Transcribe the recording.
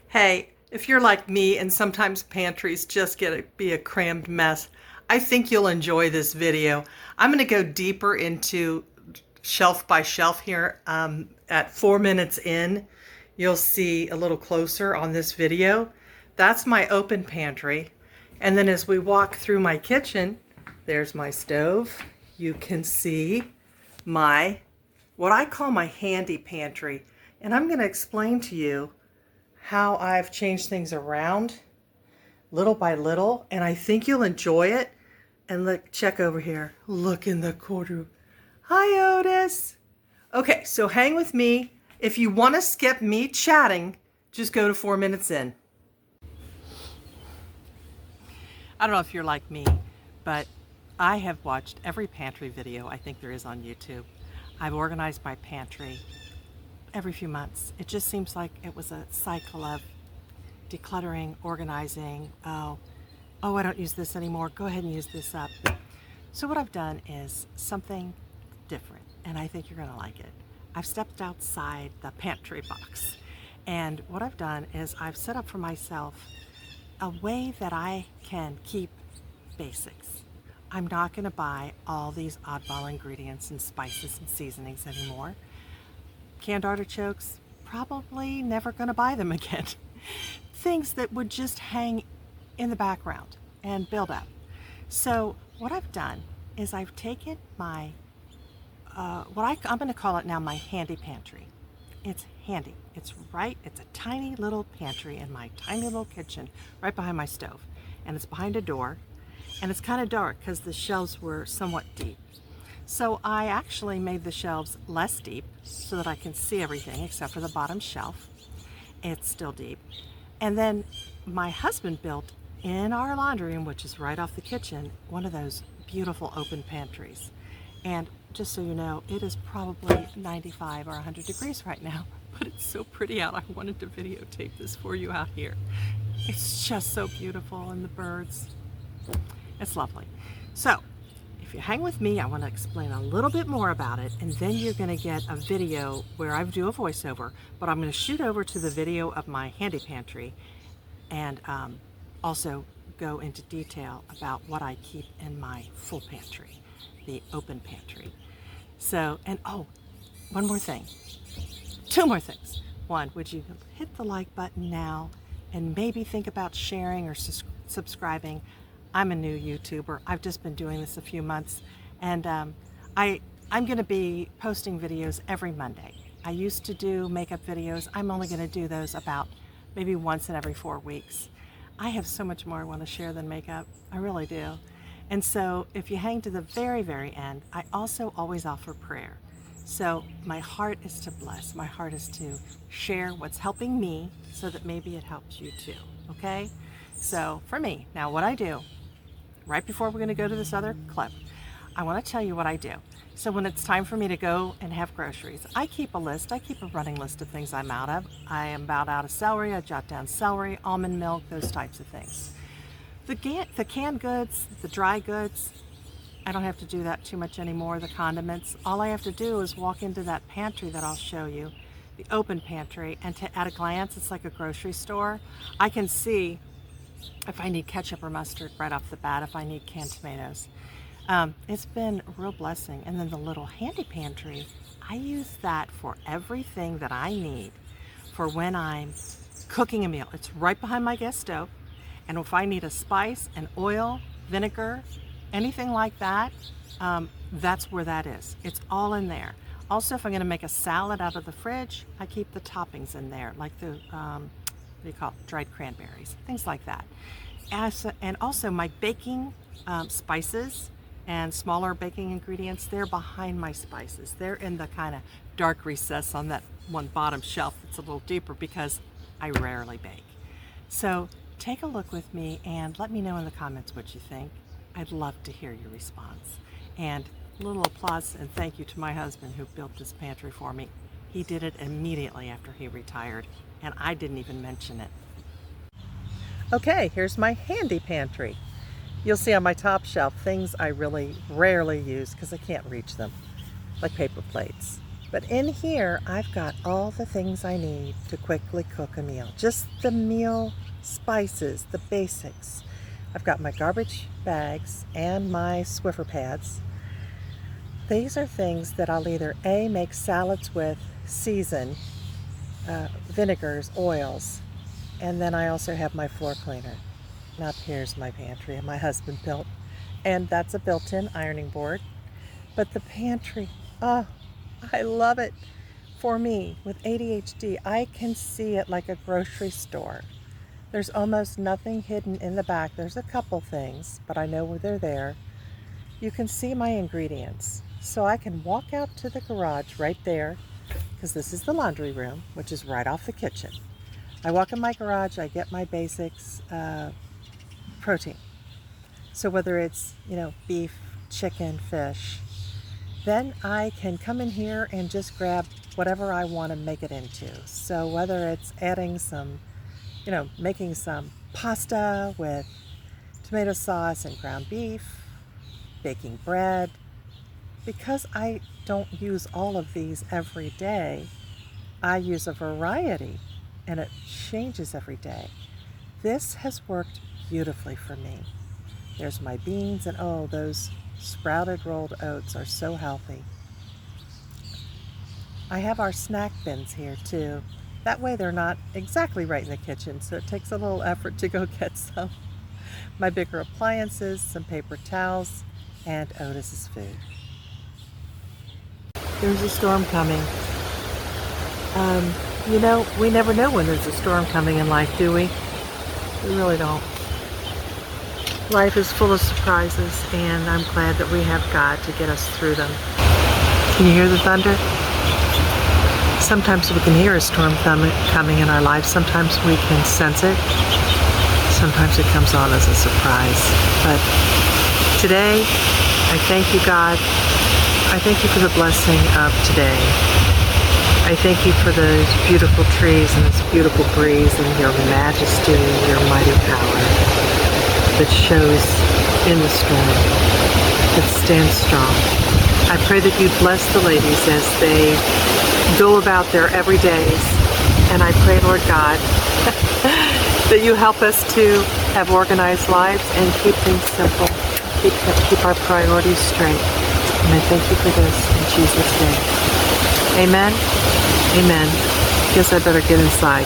Hey, if you're like me and sometimes pantries just get to be a crammed mess, I think you'll enjoy this video. I'm going to go deeper into shelf by shelf here. At 4 minutes in, you'll see a little closer on this video. That's my open pantry. And then as we walk through my kitchen, there's my stove. You can see what I call my handy pantry. And I'm going to explain to you how I've changed things around little by little, and I think you'll enjoy it. And look, check over here. Look in the corner. Hi, Otis. Okay, so hang with me. If you want to skip me chatting, just go to 4 minutes in. I don't know if you're like me, but I have watched every pantry video I think there is on YouTube. I've organized my pantry every few months. It just seems like it was a cycle of decluttering, organizing. Oh, I don't use this anymore. Go ahead and use this up. So what I've done is something different, and I think you're going to like it. I've stepped outside the pantry box, and what I've done is I've set up for myself a way that I can keep basics. I'm not going to buy all these oddball ingredients and spices and seasonings anymore. Canned artichokes, probably never going to buy them again. Things that would just hang in the background and build up. So what I've done is I've taken my, I'm going to call it now my handy pantry. It's handy. It's a tiny little pantry in my tiny little kitchen right behind my stove. And it's behind a door. And it's kind of dark because the shelves were somewhat deep. So I actually made the shelves less deep so that I can see everything except for the bottom shelf. It's still deep. And then my husband built in our laundry room, which is right off the kitchen, one of those beautiful open pantries. And just so you know, it is probably 95 or 100 degrees right now, but it's so pretty out. I wanted to videotape this for you out here. It's just so beautiful, and the birds. It's lovely. So if you hang with me, I want to explain a little bit more about it, and then you're going to get a video where I do a voiceover, but I'm going to shoot over to the video of my handy pantry and also go into detail about what I keep in my full pantry, the open pantry. So, and one more thing. Two more things. One, would you hit the like button now and maybe think about sharing or subscribing? I'm a new YouTuber. I've just been doing this a few months, and I'm going to be posting videos every Monday. I used to do makeup videos. I'm only going to do those about maybe once in every 4 weeks. I have so much more I want to share than makeup. I really do. And so if you hang to the very, very end, I also always offer prayer. So my heart is to bless. My heart is to share what's helping me so that maybe it helps you too, okay? So for me, now what I do, right before we're going to go to this other clip, I want to tell you what I do. So when it's time for me to go and have groceries, I keep a list. I keep a running list of things I'm out of. I am about out of celery. I jot down celery, almond milk, those types of things. The canned goods, the dry goods, I don't have to do that too much anymore. The condiments, all I have to do is walk into that pantry that I'll show you, the open pantry, and at a glance, it's like a grocery store. I can see if I need ketchup or mustard right off the bat, if I need canned tomatoes. It's been a real blessing. And then the little handy pantry, I use that for everything that I need for when I'm cooking a meal. It's right behind my gas stove. And if I need a spice, an oil, vinegar, anything like that, that's where that is. It's all in there. Also, if I'm going to make a salad out of the fridge, I keep the toppings in there, like the what do you call it? Dried cranberries, things like that. And also my baking spices and smaller baking ingredients, they're behind my spices. They're in the kind of dark recess on that one bottom shelf that's a little deeper because I rarely bake. So take a look with me and let me know in the comments what you think. I'd love to hear your response. And a little applause and thank you to my husband who built this pantry for me. He did it immediately after he retired, and I didn't even mention it. Okay, here's my handy pantry. You'll see on my top shelf things I really rarely use because I can't reach them, like paper plates, But in here, I've got all the things I need to quickly cook a meal. Just the meal spices, the basics. I've got my garbage bags and my Swiffer pads. These are things that I'll either A, make salads with, season, vinegars, oils, and then I also have my floor cleaner. And up here's my pantry my husband built, and that's a built-in ironing board. But the pantry, oh, I love it. For me, with ADHD, I can see it like a grocery store. There's almost nothing hidden in the back. There's a couple things, but I know where they're there. You can see my ingredients. So I can walk out to the garage right there, because this is the laundry room, which is right off the kitchen. I walk in my garage, I get my basics, protein. So whether it's, beef, chicken, fish, then I can come in here and just grab whatever I want to make it into. So whether it's adding some, making some pasta with tomato sauce and ground beef, baking bread. Because I don't use all of these every day, I use a variety and it changes every day. This has worked beautifully for me. There's my beans, and oh, those sprouted rolled oats are so healthy. I have our snack bins here too. That way they're not exactly right in the kitchen, so it takes a little effort to go get some. My bigger appliances, some paper towels, and Otis's food. There's a storm coming. We never know when there's a storm coming in life, do we? We really don't. Life is full of surprises, and I'm glad that we have God to get us through them. Can you hear the thunder? Sometimes we can hear a storm coming in our life. Sometimes we can sense it. Sometimes it comes on as a surprise. But today, I thank you, God. I thank you for the blessing of today. I thank you for those beautiful trees and this beautiful breeze and your majesty, your mighty power that shows in the storm, that stands strong. I pray that you bless the ladies as they go about their everydays. And I pray, Lord God, that you help us to have organized lives and keep things simple, keep our priorities straight. And I thank you for this in Jesus' name. Amen. Amen. Guess I better get inside.